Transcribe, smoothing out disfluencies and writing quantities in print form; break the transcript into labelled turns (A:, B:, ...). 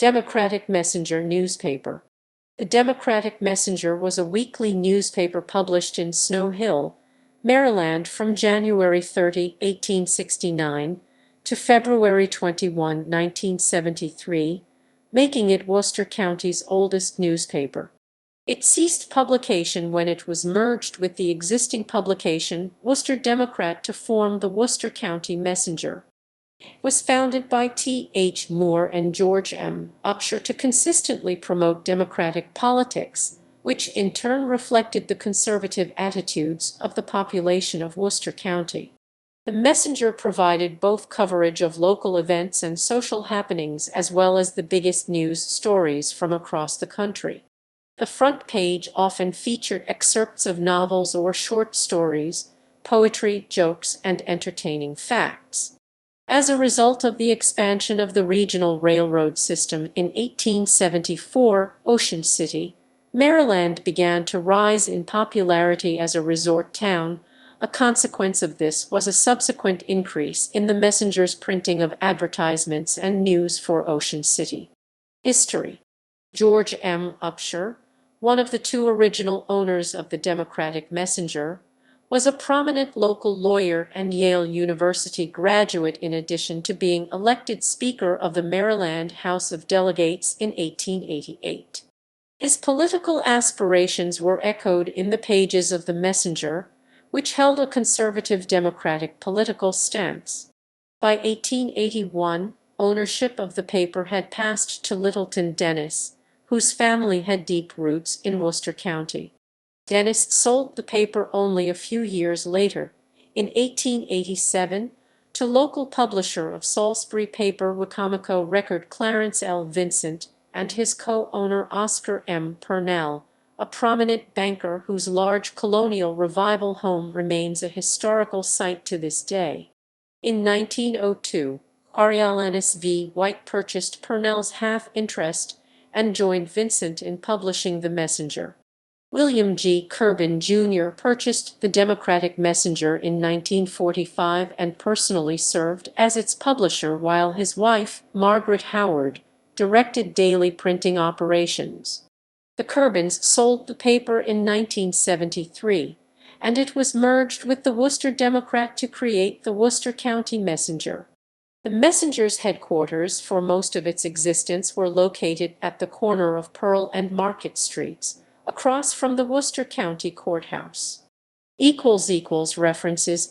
A: Democratic Messenger newspaper. The Democratic Messenger was a weekly newspaper published in Snow Hill, Maryland from January 30, 1869 to February 21, 1973, making it Worcester County's oldest newspaper. It ceased publication when it was merged with the existing publication Worcester Democrat to form the Worcester County Messenger. It was founded by T.H. Moore and George M. Upshur to consistently promote democratic politics, which in turn reflected the conservative attitudes of the population of Worcester County. The Messenger provided both coverage of local events and social happenings as well as the biggest news stories from across the country. The front page often featured excerpts of novels or short stories, poetry, jokes, and entertaining facts. As a result of the expansion of the regional railroad system in 1874, Ocean City, Maryland began to rise in popularity as a resort town. A consequence of this was a subsequent increase in the Messenger's printing of advertisements and news for Ocean City. History. George M. Upshur, one of the two original owners of the Democratic Messenger, was a prominent local lawyer and Yale University graduate in addition to being elected Speaker of the Maryland House of Delegates in 1888. His political aspirations were echoed in the pages of the Messenger, which held a conservative Democratic political stance. By 1881, ownership of the paper had passed to Littleton Dennis, whose family had deep roots in Worcester County. Dennis sold the paper only a few years later, in 1887, to local publisher of Salisbury paper Wicomico Record Clarence L. Vincent and his co-owner Oscar M. Purnell, a prominent banker whose large colonial revival home remains a historical site to this day. In 1902, Coriolanus V. White purchased Purnell's half-interest and joined Vincent in publishing The Messenger. William G. Curbin, Jr. purchased the Democratic Messenger in 1945 and personally served as its publisher while his wife, Margaret Howard, directed daily printing operations. The Curbins sold the paper in 1973, and it was merged with the Worcester Democrat to create the Worcester County Messenger. The Messenger's headquarters for most of its existence were located at the corner of Pearl and Market Streets, across from the Worcester County Courthouse. References